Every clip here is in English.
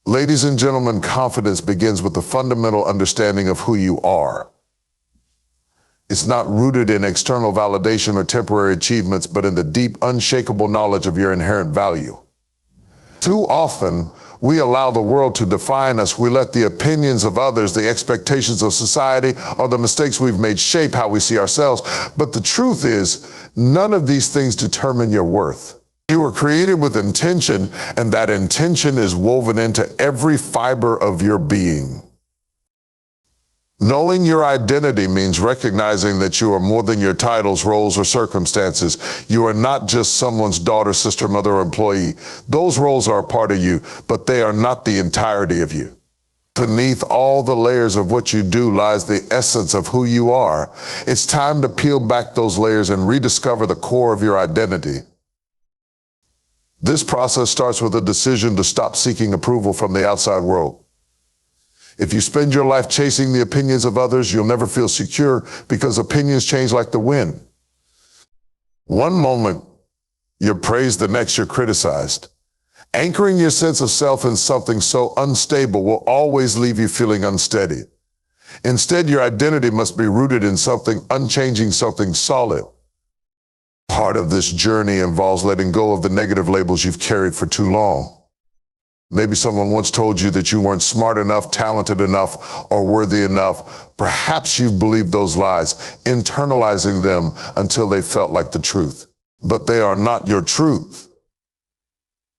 Ladies and gentlemen, confidence begins with the fundamental understanding of who you are. It's not rooted in external validation or temporary achievements, but in the deep, unshakable knowledge of your inherent value. Too often, we allow the world to define us. We let the opinions of others, the expectations of society, or the mistakes we've made shape how we see ourselves. But the truth is, none of these things determine your worth. You were created with intention, and that intention is woven into every fiber of your being. Knowing your identity means recognizing that you are more than your titles, roles, or circumstances. You are not just someone's daughter, sister, mother, or employee. Those roles are a part of you, but they are not the entirety of you. Beneath all the layers of what you do lies the essence of who you are. It's time to peel back those layers and rediscover the core of your identity. This process starts with a decision to stop seeking approval from the outside world. If you spend your life chasing the opinions of others, you'll never feel secure because opinions change like the wind. One moment, you're praised, the next you're criticized. Anchoring your sense of self in something so unstable will always leave you feeling unsteady. Instead, your identity must be rooted in something unchanging, something solid. Part of this journey involves letting go of the negative labels you've carried for too long. Maybe someone once told you that you weren't smart enough, talented enough, or worthy enough. Perhaps you've believed those lies, internalizing them until they felt like the truth. But they are not your truth.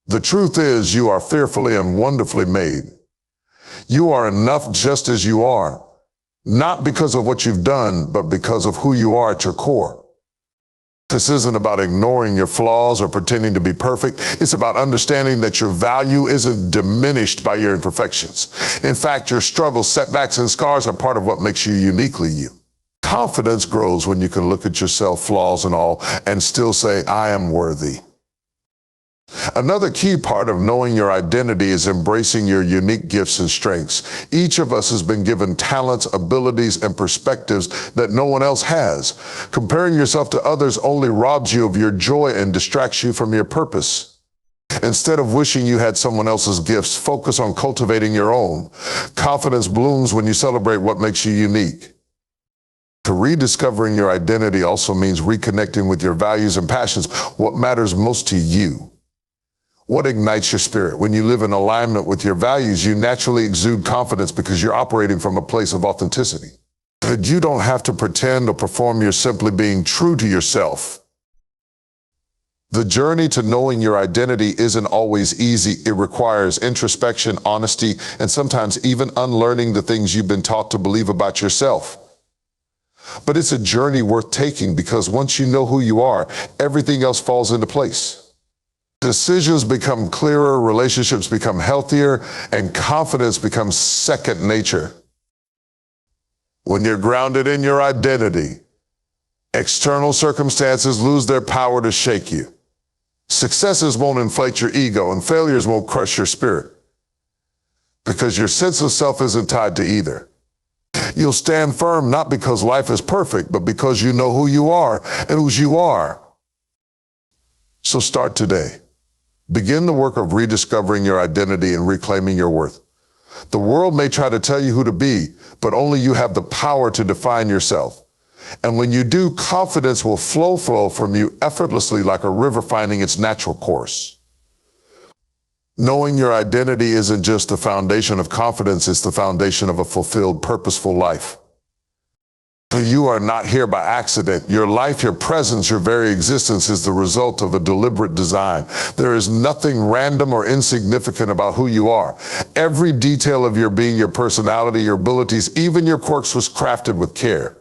The truth is you are fearfully and wonderfully made. You are enough just as you are, not because of what you've done, but because of who you are at your core. This isn't about ignoring your flaws or pretending to be perfect. It's about understanding that your value isn't diminished by your imperfections. In fact, your struggles, setbacks, and scars are part of what makes you uniquely you. Confidence grows when you can look at yourself, flaws and all, and still say, I am worthy. Another key part of knowing your identity is embracing your unique gifts and strengths. Each of us has been given talents, abilities, and perspectives that no one else has. Comparing yourself to others only robs you of your joy and distracts you from your purpose. Instead of wishing you had someone else's gifts, focus on cultivating your own. Confidence blooms when you celebrate what makes you unique. Rediscovering your identity also means reconnecting with your values and passions, what matters most to you. What ignites your spirit? When you live in alignment with your values, you naturally exude confidence because you're operating from a place of authenticity. But you don't have to pretend or perform, you're simply being true to yourself. The journey to knowing your identity isn't always easy. It requires introspection, honesty, and sometimes even unlearning the things you've been taught to believe about yourself. But it's a journey worth taking because once you know who you are, everything else falls into place. Decisions become clearer, relationships become healthier, and confidence becomes second nature. When you're grounded in your identity, external circumstances lose their power to shake you. Successes won't inflate your ego, and failures won't crush your spirit, because your sense of self isn't tied to either. You'll stand firm not because life is perfect, but because you know who you are and whose you are. So start today. Begin the work of rediscovering your identity and reclaiming your worth. The world may try to tell you who to be, but only you have the power to define yourself. And when you do, confidence will flow from you effortlessly like a river finding its natural course. Knowing your identity isn't just the foundation of confidence, it's the foundation of a fulfilled, purposeful life. You are not here by accident. Your life, your presence, your very existence is the result of a deliberate design. There is nothing random or insignificant about who you are. Every detail of your being, your personality, your abilities, even your quirks was crafted with care.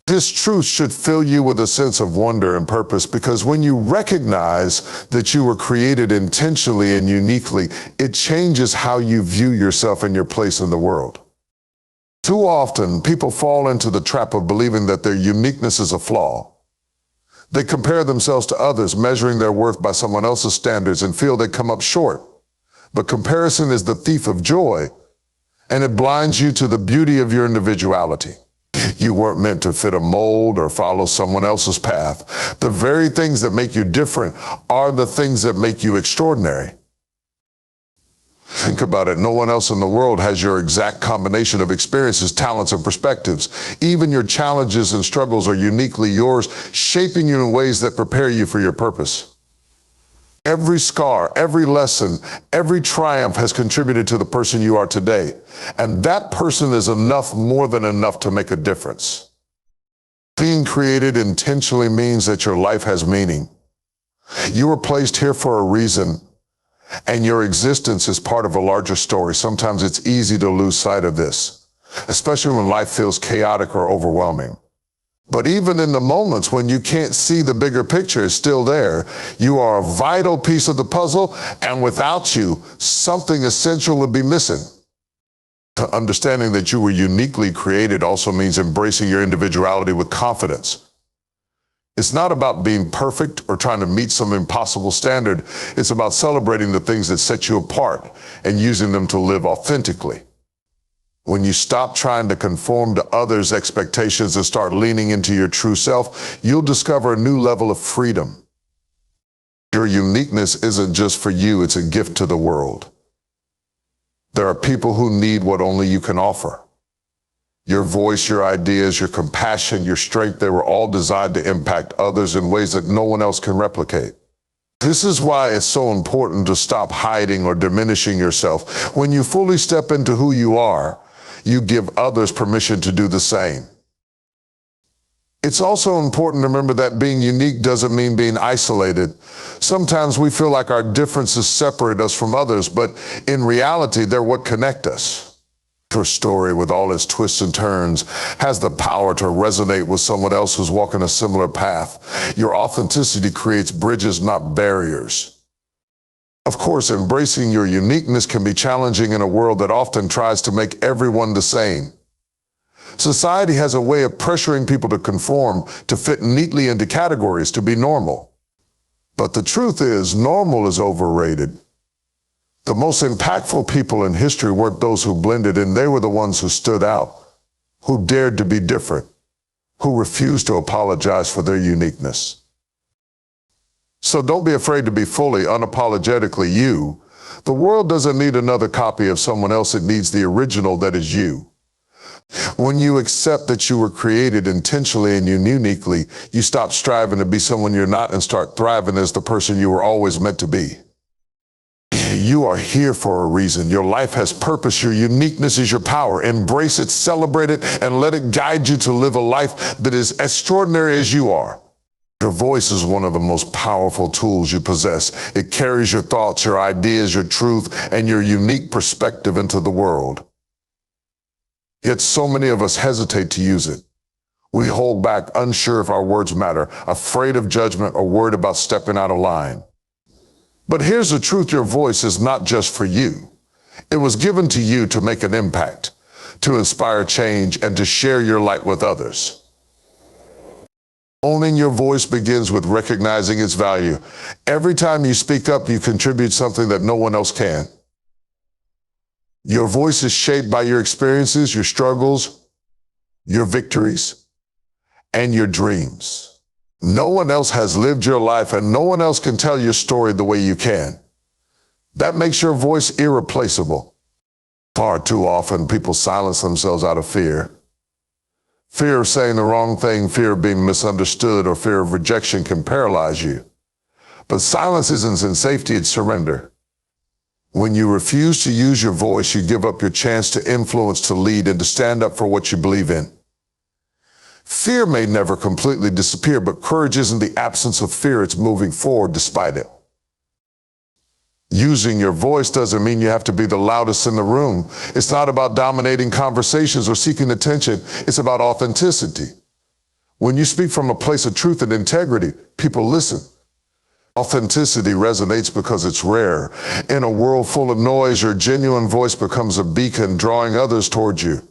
This truth should fill you with a sense of wonder and purpose because when you recognize that you were created intentionally and uniquely, it changes how you view yourself and your place in the world. Too often, people fall into the trap of believing that their uniqueness is a flaw. They compare themselves to others, measuring their worth by someone else's standards and feel they come up short. But comparison is the thief of joy, and it blinds you to the beauty of your individuality. You weren't meant to fit a mold or follow someone else's path. The very things that make you different are the things that make you extraordinary. Think about it. No one else in the world has your exact combination of experiences, talents, and perspectives. Even your challenges and struggles are uniquely yours, shaping you in ways that prepare you for your purpose. Every scar, every lesson, every triumph has contributed to the person you are today. And that person is enough, more than enough, to make a difference. Being created intentionally means that your life has meaning. You were placed here for a reason, and your existence is part of a larger story. Sometimes it's easy to lose sight of this, especially when life feels chaotic or overwhelming. But even in the moments when you can't see the bigger picture, it's still there. You are a vital piece of the puzzle, and without you, something essential would be missing. Understanding that you were uniquely created also means embracing your individuality with confidence. It's not about being perfect or trying to meet some impossible standard. It's about celebrating the things that set you apart and using them to live authentically. When you stop trying to conform to others' expectations and start leaning into your true self, you'll discover a new level of freedom. Your uniqueness isn't just for you, it's a gift to the world. There are people who need what only you can offer. Your voice, your ideas, your compassion, your strength, they were all designed to impact others in ways that no one else can replicate. This is why it's so important to stop hiding or diminishing yourself. When you fully step into who you are, you give others permission to do the same. It's also important to remember that being unique doesn't mean being isolated. Sometimes we feel like our differences separate us from others, but in reality, they're what connect us. Your story, with all its twists and turns, has the power to resonate with someone else who's walking a similar path. Your authenticity creates bridges, not barriers. Of course, embracing your uniqueness can be challenging in a world that often tries to make everyone the same. Society has a way of pressuring people to conform, to fit neatly into categories, to be normal. But the truth is, normal is overrated. The most impactful people in history weren't those who blended in. They were the ones who stood out, who dared to be different, who refused to apologize for their uniqueness. So don't be afraid to be fully, unapologetically you. The world doesn't need another copy of someone else. It needs the original that is you. When you accept that you were created intentionally and uniquely, you stop striving to be someone you're not and start thriving as the person you were always meant to be. You are here for a reason. Your life has purpose. Your uniqueness is your power. Embrace it, celebrate it, and let it guide you to live a life that is as extraordinary as you are. Your voice is one of the most powerful tools you possess. It carries your thoughts, your ideas, your truth, and your unique perspective into the world. Yet so many of us hesitate to use it. We hold back, unsure if our words matter, afraid of judgment, or worried about stepping out of line. But here's the truth: your voice is not just for you. It was given to you to make an impact, to inspire change, and to share your light with others. Owning your voice begins with recognizing its value. Every time you speak up, you contribute something that no one else can. Your voice is shaped by your experiences, your struggles, your victories, and your dreams. No one else has lived your life, and no one else can tell your story the way you can. That makes your voice irreplaceable. Far too often, people silence themselves out of fear. Fear of saying the wrong thing, fear of being misunderstood, or fear of rejection can paralyze you. But silence isn't in safety, it's surrender. When you refuse to use your voice, you give up your chance to influence, to lead, and to stand up for what you believe in. Fear may never completely disappear, but courage isn't the absence of fear, it's moving forward despite it. Using your voice doesn't mean you have to be the loudest in the room. It's not about dominating conversations or seeking attention. It's about authenticity. When you speak from a place of truth and integrity, people listen. Authenticity resonates because it's rare. In a world full of noise, your genuine voice becomes a beacon, drawing others towards you.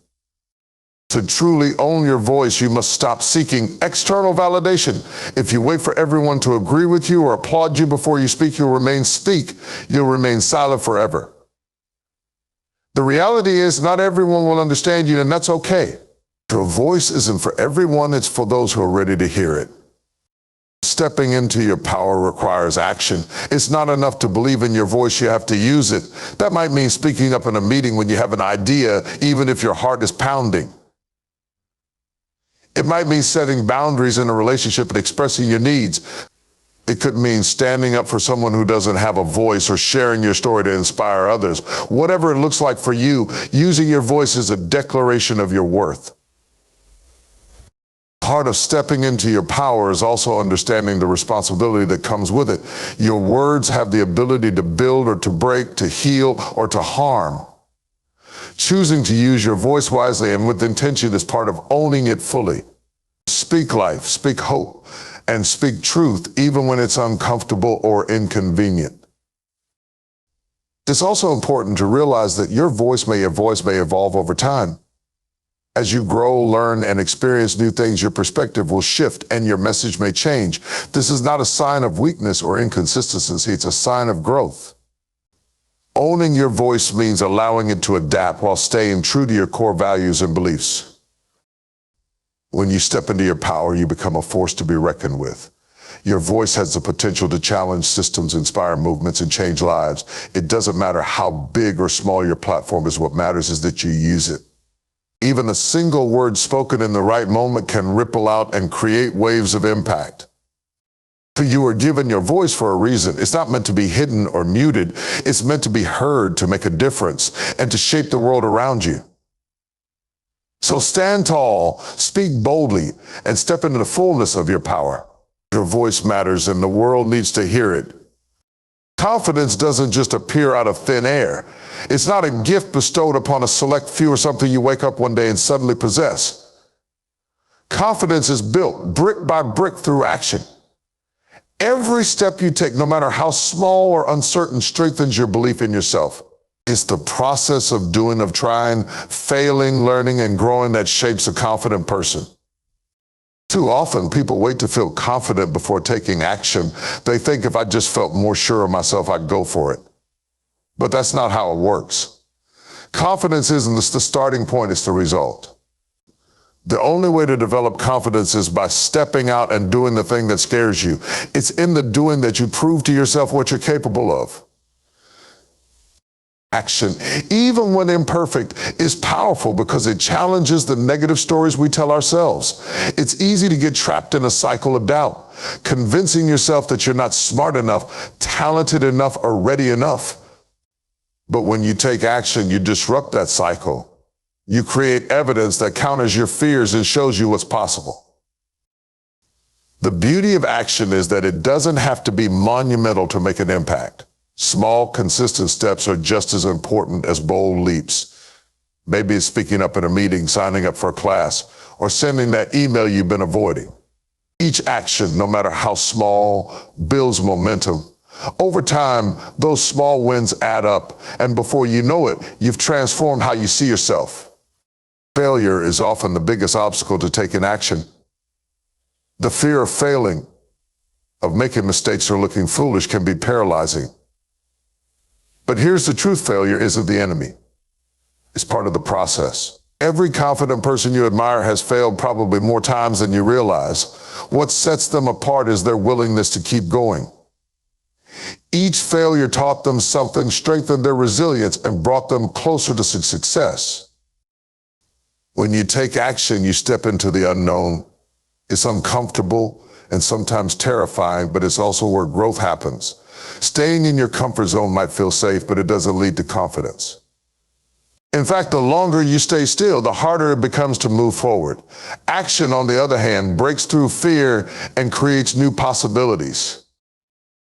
To truly own your voice, you must stop seeking external validation. If you wait for everyone to agree with you or applaud you before you speak, you'll remain silent forever. The reality is, not everyone will understand you, and that's okay. Your voice isn't for everyone, it's for those who are ready to hear it. Stepping into your power requires action. It's not enough to believe in your voice, you have to use it. That might mean speaking up in a meeting when you have an idea, even if your heart is pounding. It might mean setting boundaries in a relationship and expressing your needs. It could mean standing up for someone who doesn't have a voice or sharing your story to inspire others. Whatever it looks like for you, using your voice is a declaration of your worth. Part of stepping into your power is also understanding the responsibility that comes with it. Your words have the ability to build or to break, to heal or to harm. Choosing to use your voice wisely and with intention is part of owning it fully. Speak life, speak hope, and speak truth even when it's uncomfortable or inconvenient. It's also important to realize that your voice may evolve over time. As you grow, learn, and experience new things, your perspective will shift and your message may change. This is not a sign of weakness or inconsistency, it's a sign of growth. Owning your voice means allowing it to adapt while staying true to your core values and beliefs. When you step into your power, you become a force to be reckoned with. Your voice has the potential to challenge systems, inspire movements, and change lives. It doesn't matter how big or small your platform is, what matters is that you use it. Even a single word spoken in the right moment can ripple out and create waves of impact. You are given your voice for a reason. It's not meant to be hidden or muted. It's meant to be heard, to make a difference, and to shape the world around you. So stand tall, speak boldly, and step into the fullness of your power. Your voice matters, and the world needs to hear it. Confidence doesn't just appear out of thin air. It's not a gift bestowed upon a select few or something you wake up one day and suddenly possess. Confidence is built brick by brick through action. Every step you take, no matter how small or uncertain, strengthens your belief in yourself. It's the process of doing, of trying, failing, learning, and growing that shapes a confident person. Too often, people wait to feel confident before taking action. They think if I just felt more sure of myself, I'd go for it. But that's not how it works. Confidence isn't the starting point, it's the result. The only way to develop confidence is by stepping out and doing the thing that scares you. It's in the doing that you prove to yourself what you're capable of. Action, even when imperfect, is powerful because it challenges the negative stories we tell ourselves. It's easy to get trapped in a cycle of doubt, convincing yourself that you're not smart enough, talented enough, or ready enough. But when you take action, you disrupt that cycle. You create evidence that counters your fears and shows you what's possible. The beauty of action is that it doesn't have to be monumental to make an impact. Small, consistent steps are just as important as bold leaps. Maybe it's speaking up in a meeting, signing up for a class, or sending that email you've been avoiding. Each action, no matter how small, builds momentum. Over time, those small wins add up, and before you know it, you've transformed how you see yourself. Failure is often the biggest obstacle to taking action. The fear of failing, of making mistakes or looking foolish can be paralyzing. But here's the truth, failure isn't the enemy. It's part of the process. Every confident person you admire has failed probably more times than you realize. What sets them apart is their willingness to keep going. Each failure taught them something, strengthened their resilience, and brought them closer to success. When you take action, you step into the unknown. It's uncomfortable and sometimes terrifying, but it's also where growth happens. Staying in your comfort zone might feel safe, but it doesn't lead to confidence. In fact, the longer you stay still, the harder it becomes to move forward. Action, on the other hand, breaks through fear and creates new possibilities.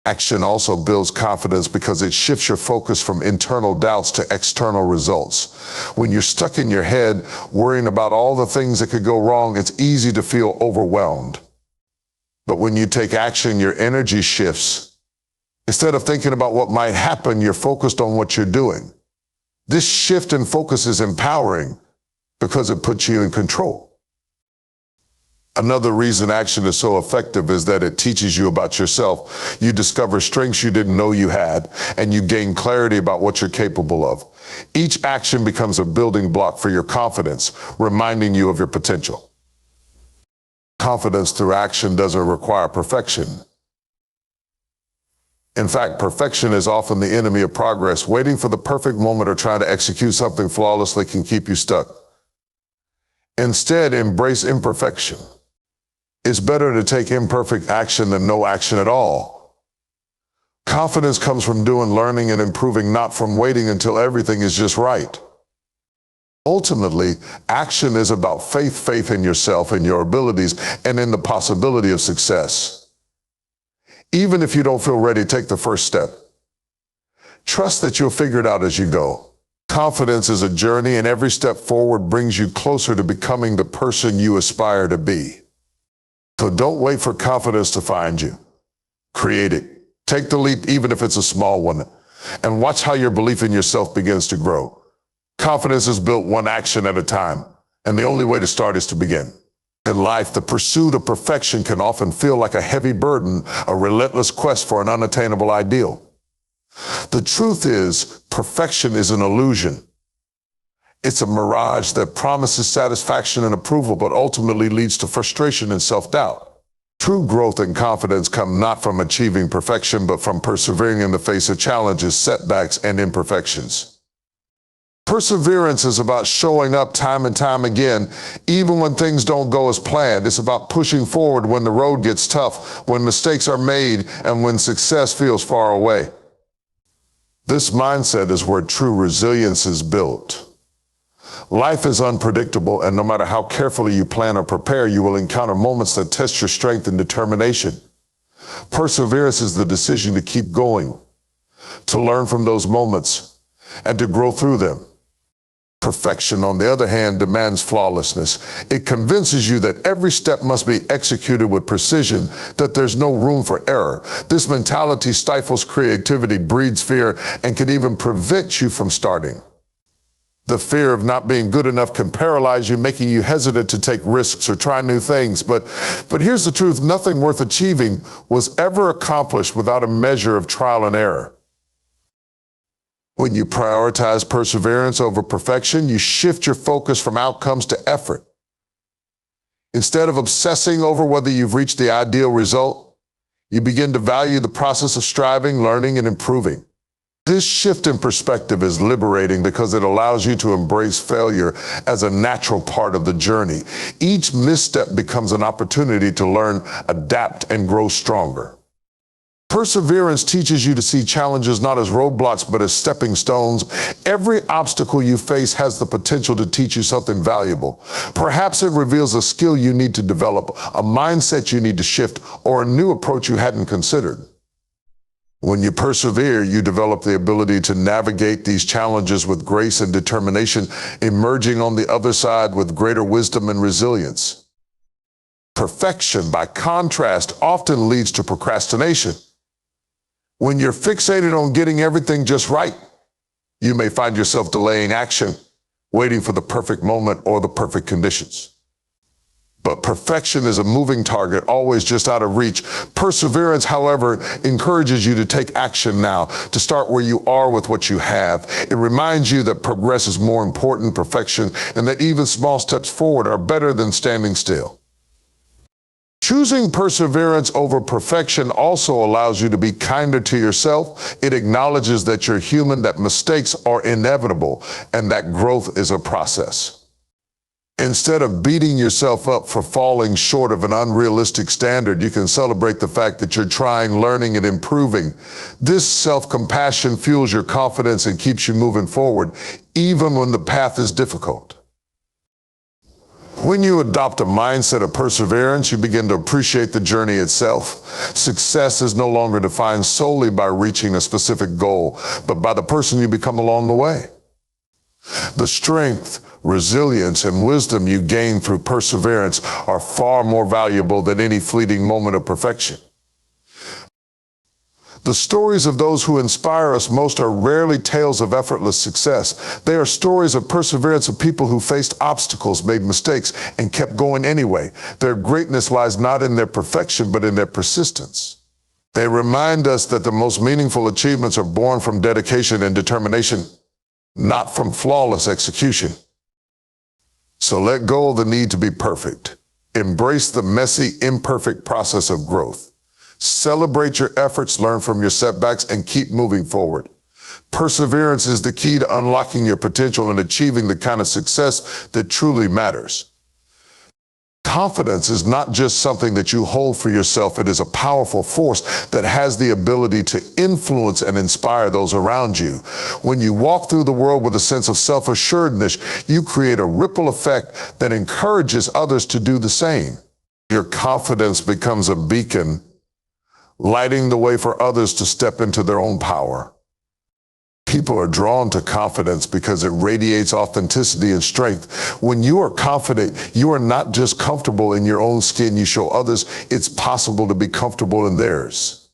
Action also builds confidence because it shifts your focus from internal doubts to external results. When you're stuck in your head, worrying about all the things that could go wrong, it's easy to feel overwhelmed. But when you take action, your energy shifts. Instead of thinking about what might happen, you're focused on what you're doing. This shift in focus is empowering because it puts you in control. Another reason action is so effective is that it teaches you about yourself. You discover strengths you didn't know you had, and you gain clarity about what you're capable of. Each action becomes a building block for your confidence, reminding you of your potential. Confidence through action doesn't require perfection. In fact, perfection is often the enemy of progress. Waiting for the perfect moment or trying to execute something flawlessly can keep you stuck. Instead, embrace imperfection. It's better to take imperfect action than no action at all. Confidence comes from doing, learning, and improving, not from waiting until everything is just right. Ultimately, action is about faith in yourself and your abilities and in the possibility of success. Even if you don't feel ready, take the first step. Trust that you'll figure it out as you go. Confidence is a journey, and every step forward brings you closer to becoming the person you aspire to be. So don't wait for confidence to find you. Create it. Take the leap, even if it's a small one, and watch how your belief in yourself begins to grow. Confidence is built one action at a time, and the only way to start is to begin. In life, the pursuit of perfection can often feel like a heavy burden, a relentless quest for an unattainable ideal. The truth is, perfection is an illusion. It's a mirage that promises satisfaction and approval, but ultimately leads to frustration and self-doubt. True growth and confidence come not from achieving perfection, but from persevering in the face of challenges, setbacks, and imperfections. Perseverance is about showing up time and time again, even when things don't go as planned. It's about pushing forward when the road gets tough, when mistakes are made, and when success feels far away. This mindset is where true resilience is built. Life is unpredictable, and no matter how carefully you plan or prepare, you will encounter moments that test your strength and determination. Perseverance is the decision to keep going, to learn from those moments, and to grow through them. Perfection, on the other hand, demands flawlessness. It convinces you that every step must be executed with precision, that there's no room for error. This mentality stifles creativity, breeds fear, and can even prevent you from starting. The fear of not being good enough can paralyze you, making you hesitant to take risks or try new things. But here's the truth: nothing worth achieving was ever accomplished without a measure of trial and error. When you prioritize perseverance over perfection, you shift your focus from outcomes to effort. Instead of obsessing over whether you've reached the ideal result, you begin to value the process of striving, learning, and improving. This shift in perspective is liberating because it allows you to embrace failure as a natural part of the journey. Each misstep becomes an opportunity to learn, adapt, and grow stronger. Perseverance teaches you to see challenges not as roadblocks, but as stepping stones. Every obstacle you face has the potential to teach you something valuable. Perhaps it reveals a skill you need to develop, a mindset you need to shift, or a new approach you hadn't considered. When you persevere, you develop the ability to navigate these challenges with grace and determination, emerging on the other side with greater wisdom and resilience. Perfection, by contrast, often leads to procrastination. When you're fixated on getting everything just right, you may find yourself delaying action, waiting for the perfect moment or the perfect conditions. But perfection is a moving target, always just out of reach. Perseverance, however, encourages you to take action now, to start where you are with what you have. It reminds you that progress is more important than perfection, and that even small steps forward are better than standing still. Choosing perseverance over perfection also allows you to be kinder to yourself. It acknowledges that you're human, that mistakes are inevitable, and that growth is a process. Instead of beating yourself up for falling short of an unrealistic standard, you can celebrate the fact that you're trying, learning, and improving. This self-compassion fuels your confidence and keeps you moving forward, even when the path is difficult. When you adopt a mindset of perseverance, you begin to appreciate the journey itself. Success is no longer defined solely by reaching a specific goal, but by the person you become along the way. The strength, resilience, and wisdom you gain through perseverance are far more valuable than any fleeting moment of perfection. The stories of those who inspire us most are rarely tales of effortless success. They are stories of perseverance, of people who faced obstacles, made mistakes, and kept going anyway. Their greatness lies not in their perfection, but in their persistence. They remind us that the most meaningful achievements are born from dedication and determination, not from flawless execution. So let go of the need to be perfect. Embrace the messy, imperfect process of growth. Celebrate your efforts, learn from your setbacks, and keep moving forward. Perseverance is the key to unlocking your potential and achieving the kind of success that truly matters. Confidence is not just something that you hold for yourself. It is a powerful force that has the ability to influence and inspire those around you. When you walk through the world with a sense of self-assuredness, you create a ripple effect that encourages others to do the same. Your confidence becomes a beacon, lighting the way for others to step into their own power. People are drawn to confidence because it radiates authenticity and strength. When you are confident, you are not just comfortable in your own skin. You show others it's possible to be comfortable in theirs.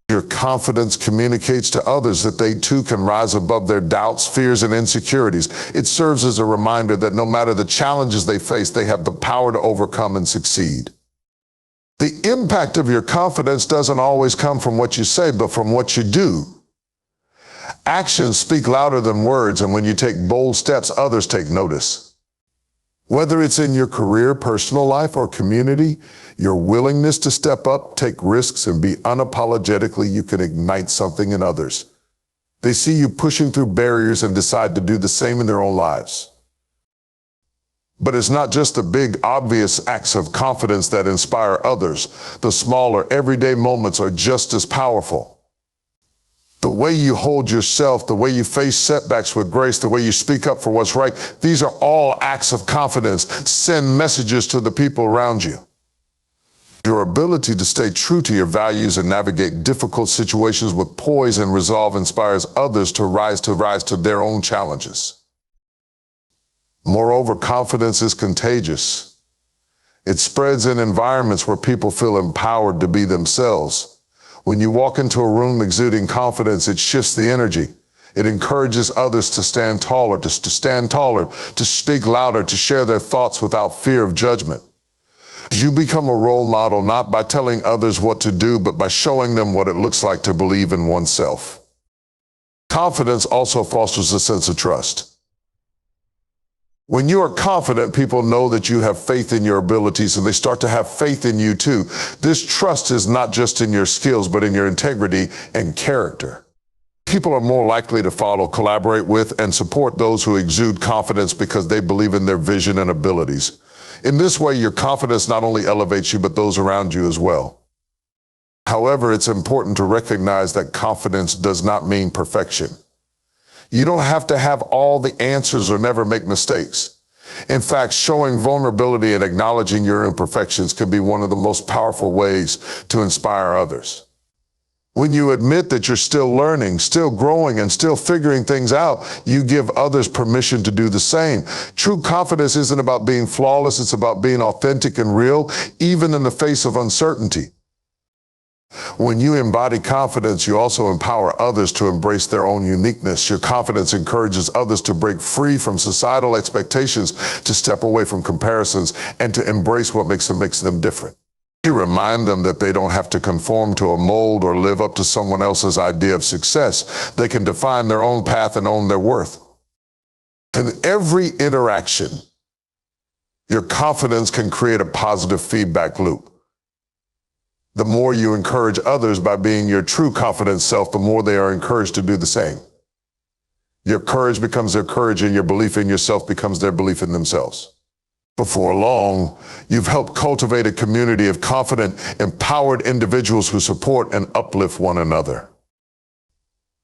Your confidence communicates to others that they too can rise above their doubts, fears, and insecurities. It serves as a reminder that no matter the challenges they face, they have the power to overcome and succeed. The impact of your confidence doesn't always come from what you say, but from what you do. Actions speak louder than words, and when you take bold steps, others take notice. Whether it's in your career, personal life, or community, your willingness to step up, take risks, and be unapologetically, you can ignite something in others. They see you pushing through barriers and decide to do the same in their own lives. But it's not just the big, obvious acts of confidence that inspire others. The smaller, everyday moments are just as powerful. The way you hold yourself, the way you face setbacks with grace, the way you speak up for what's right, these are all acts of confidence. Send messages to the people around you. Your ability to stay true to your values and navigate difficult situations with poise and resolve inspires others to rise to their own challenges. Moreover, confidence is contagious. It spreads in environments where people feel empowered to be themselves. When you walk into a room exuding confidence, it shifts the energy. It encourages others to stand taller, to speak louder, to share their thoughts without fear of judgment. You become a role model not by telling others what to do, but by showing them what it looks like to believe in oneself. Confidence also fosters a sense of trust. When you are confident, people know that you have faith in your abilities, and they start to have faith in you too. This trust is not just in your skills, but in your integrity and character. People are more likely to follow, collaborate with, and support those who exude confidence because they believe in their vision and abilities. In this way, your confidence not only elevates you, but those around you as well. However, it's important to recognize that confidence does not mean perfection. You don't have to have all the answers or never make mistakes. In fact, showing vulnerability and acknowledging your imperfections can be one of the most powerful ways to inspire others. When you admit that you're still learning, still growing, and still figuring things out, you give others permission to do the same. True confidence isn't about being flawless, it's about being authentic and real, even in the face of uncertainty. When you embody confidence, you also empower others to embrace their own uniqueness. Your confidence encourages others to break free from societal expectations, to step away from comparisons, and to embrace what makes them different. You remind them that they don't have to conform to a mold or live up to someone else's idea of success. They can define their own path and own their worth. In every interaction, your confidence can create a positive feedback loop. The more you encourage others by being your true confident self, the more they are encouraged to do the same. Your courage becomes their courage, and your belief in yourself becomes their belief in themselves. Before long, you've helped cultivate a community of confident, empowered individuals who support and uplift one another.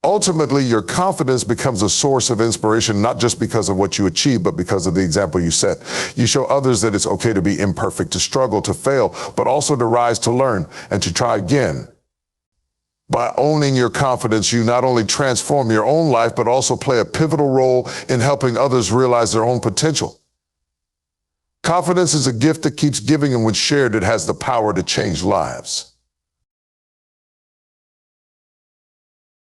Ultimately, your confidence becomes a source of inspiration, not just because of what you achieve, but because of the example you set. You show others that it's okay to be imperfect, to struggle, to fail, but also to rise, to learn, and to try again. By owning your confidence, you not only transform your own life, but also play a pivotal role in helping others realize their own potential. Confidence is a gift that keeps giving, and when shared, it has the power to change lives.